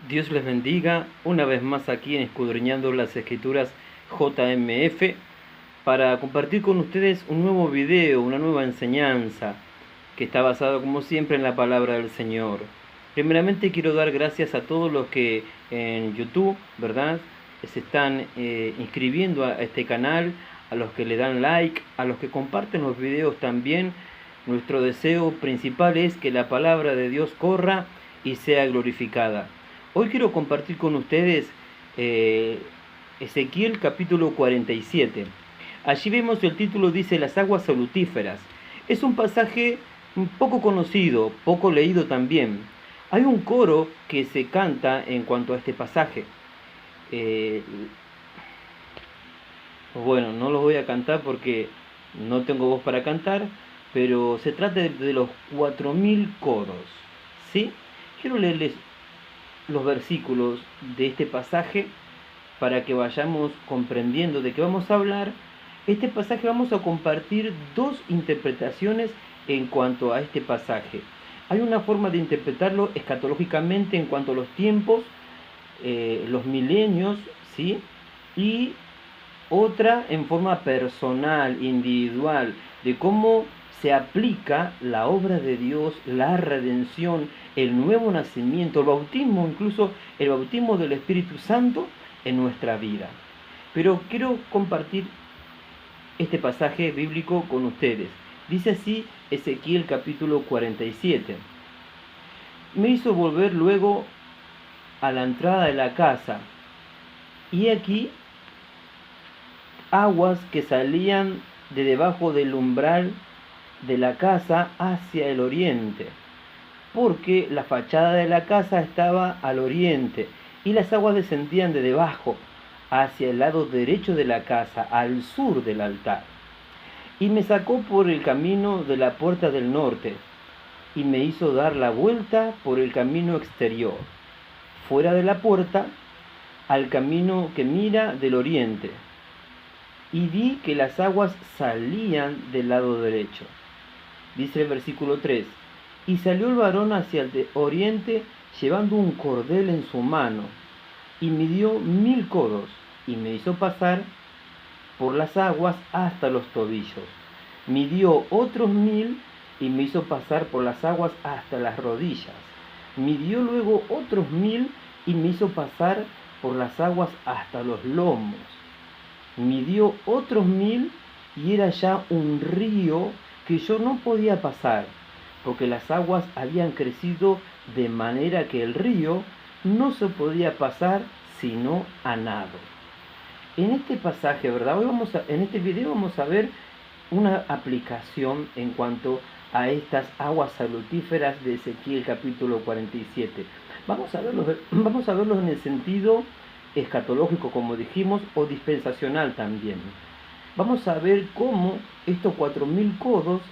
Dios les bendiga, una vez más aquí en Escudriñando las Escrituras JMF, para compartir con ustedes un nuevo video, una nueva enseñanza, que está basado como siempre en la palabra del Señor. Primeramente quiero dar gracias a todos los que en YouTube, ¿verdad?, se están inscribiendo a este canal, a los que le dan like, a los que comparten los videos también. Nuestro deseo principal es que la palabra de Dios corra y sea glorificada. Hoy quiero compartir con ustedes Ezequiel capítulo 47. Allí vemos el título, dice las aguas salutíferas. Es un pasaje un poco conocido, poco leído también. Hay un coro que se canta en cuanto a este pasaje. Bueno, no lo voy a cantar porque no tengo voz para cantar, pero se trata de los 4000 coros, ¿sí? Quiero leerles los versículos de este pasaje para que vayamos comprendiendo de qué vamos a hablar. Este pasaje vamos a compartir dos interpretaciones en cuanto a este pasaje. Hay una forma de interpretarlo escatológicamente en cuanto a los tiempos, los milenios, ¿sí? Y otra en forma personal, individual, de cómo se aplica la obra de Dios, la redención, el nuevo nacimiento, el bautismo, incluso el bautismo del Espíritu Santo en nuestra vida. Pero quiero compartir este pasaje bíblico con ustedes. Dice así Ezequiel capítulo 47. Me hizo volver luego a la entrada de la casa, y aquí aguas que salían de debajo del umbral de la casa hacia el oriente, porque la fachada de la casa estaba al oriente, y las aguas descendían de debajo hacia el lado derecho de la casa, al sur del altar. Y me sacó por el camino de la puerta del norte, y me hizo dar la vuelta por el camino exterior, fuera de la puerta, al camino que mira del oriente. Y vi que las aguas salían del lado derecho. Dice el versículo 3. Y salió el varón hacia el oriente llevando un cordel en su mano, y midió 1000 codos, y me hizo pasar por las aguas hasta los tobillos. Midió otros 1000, y me hizo pasar por las aguas hasta las rodillas. Midió luego otros 1000, y me hizo pasar por las aguas hasta los lomos. Midió otros 1000, y era ya un río que yo no podía pasar, porque las aguas habían crecido de manera que el río no se podía pasar sino a nado. En este pasaje, ¿verdad? En este video vamos a ver una aplicación en cuanto a estas aguas salutíferas de Ezequiel capítulo 47. Vamos a verlos en el sentido escatológico, como dijimos, o dispensacional también. Vamos a ver cómo estos 4000 codos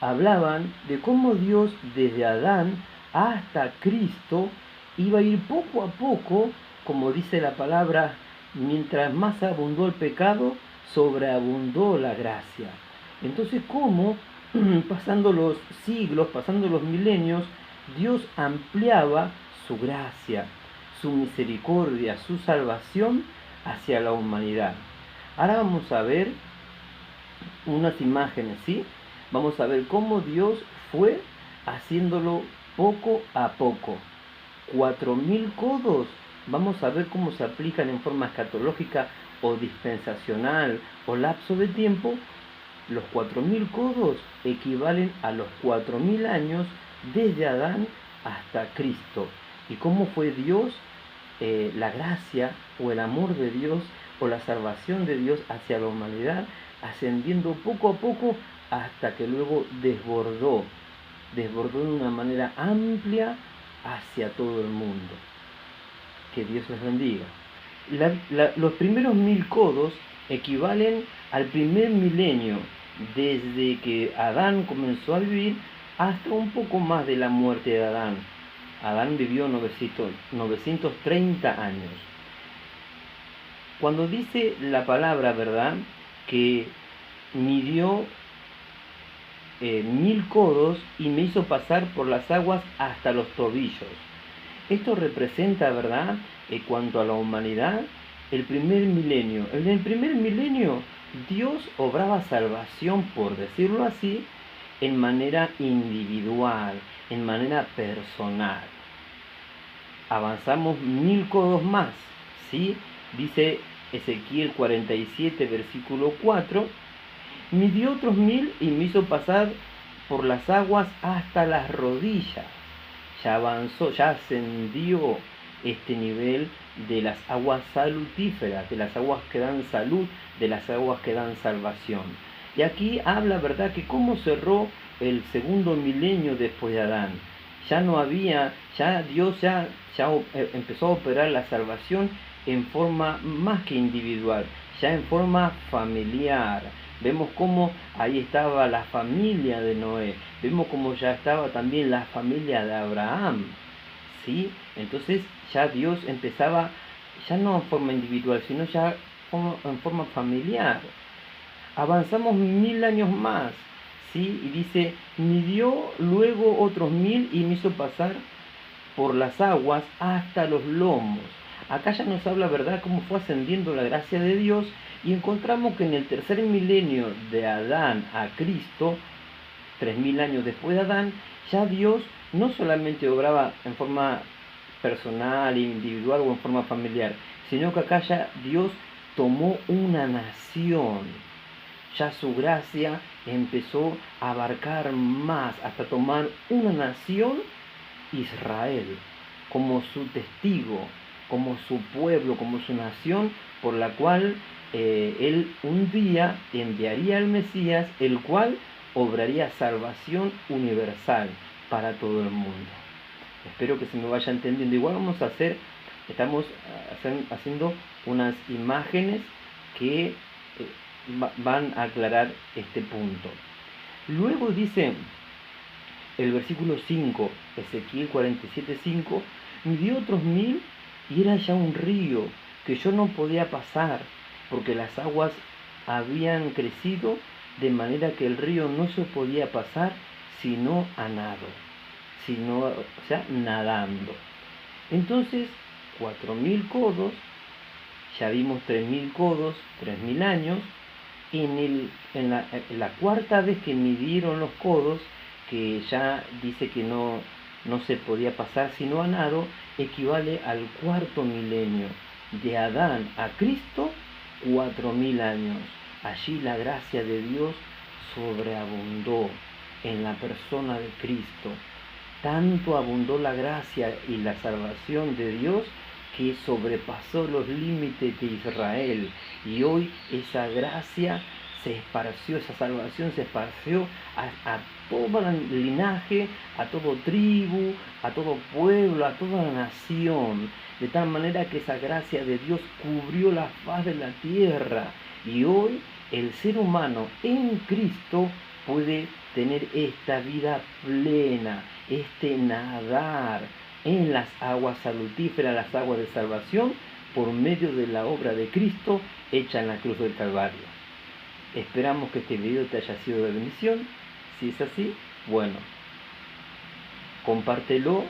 hablaban de cómo Dios desde Adán hasta Cristo iba a ir poco a poco, como dice la palabra, mientras más abundó el pecado, sobreabundó la gracia. Entonces, cómo pasando los siglos, pasando los milenios, Dios ampliaba su gracia, su misericordia, su salvación hacia la humanidad. Ahora vamos a ver unas imágenes, ¿sí? Vamos a ver cómo Dios fue haciéndolo poco a poco. 4000 codos, vamos a ver cómo se aplican en forma escatológica o dispensacional o lapso de tiempo. Los 4000 codos equivalen a los 4000 años desde Adán hasta Cristo. Y cómo fue Dios, la gracia o el amor de Dios o la salvación de Dios hacia la humanidad, ascendiendo poco a poco hasta que luego desbordó de una manera amplia hacia todo el mundo. Que Dios les bendiga. Los primeros 1000 codos equivalen al primer milenio, desde que Adán comenzó a vivir hasta un poco más de la muerte de Adán. Adán vivió 930 años. Cuando dice la palabra, ¿verdad?, que midió 1000 codos y me hizo pasar por las aguas hasta los tobillos. Esto representa, ¿verdad?, cuanto a la humanidad, el primer milenio. En el primer milenio, Dios obraba salvación, por decirlo así, en manera individual, en manera personal. Avanzamos 1000 codos más, ¿sí? Dice Ezequiel 47, versículo 4, midió otros 1000 y me hizo pasar por las aguas hasta las rodillas. Ya avanzó, ya ascendió este nivel de las aguas salutíferas, de las aguas que dan salud, de las aguas que dan salvación. Y aquí habla, ¿verdad?, que cómo cerró el segundo milenio después de Adán. Ya no había, ya Dios ya empezó a operar la salvación en forma más que individual, ya en forma familiar. Vemos cómo ahí estaba la familia de Noé, vemos cómo ya estaba también la familia de Abraham, ¿sí? Entonces ya Dios empezaba, ya no en forma individual, sino ya en forma familiar. Avanzamos 1000 años más, ¿sí? Y dice, midió luego otros 1000 y me hizo pasar por las aguas hasta los lomos. Acá ya nos habla, ¿verdad?, cómo fue ascendiendo la gracia de Dios, y encontramos que en el tercer milenio de Adán a Cristo, 3000 años después de Adán, ya Dios no solamente obraba en forma personal, individual o en forma familiar, sino que acá ya Dios tomó una nación. Ya su gracia empezó a abarcar más, hasta tomar una nación, Israel, como su testigo, como su pueblo, como su nación, por la cual él un día enviaría al Mesías, el cual obraría salvación universal para todo el mundo. Espero que se me vaya entendiendo. Igual vamos a estamos haciendo unas imágenes que van a aclarar este punto. Luego dice el versículo 5, Ezequiel 47:5, midió otros 1000 y era ya un río que yo no podía pasar, porque las aguas habían crecido de manera que el río no se podía pasar sino a nado, o sea, nadando. Entonces, 4000 codos, ya vimos 3000 codos, 3000 años, y en la cuarta vez que midieron los codos, que ya dice que no se podía pasar sino a nado, equivale al cuarto milenio. De Adán a Cristo, 4000 años. Allí la gracia de Dios sobreabundó en la persona de Cristo. Tanto abundó la gracia y la salvación de Dios que sobrepasó los límites de Israel. Y hoy esa gracia se esparció, esa salvación se esparció a todo el linaje, a todo tribu, a todo pueblo, a toda la nación. De tal manera que esa gracia de Dios cubrió la faz de la tierra. Y hoy el ser humano en Cristo puede tener esta vida plena, este nadar en las aguas salutíferas, las aguas de salvación, por medio de la obra de Cristo hecha en la cruz del Calvario. Esperamos que este video te haya sido de bendición. Si es así, bueno, compártelo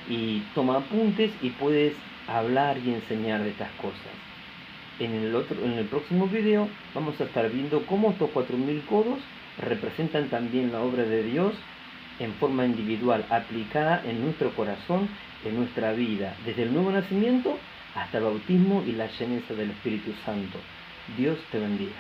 y toma apuntes y puedes hablar y enseñar de estas cosas. En el próximo video vamos a estar viendo cómo estos 4000 codos representan también la obra de Dios en forma individual, aplicada en nuestro corazón, en nuestra vida, desde el nuevo nacimiento hasta el bautismo y la lleneza del Espíritu Santo. Dios te bendiga.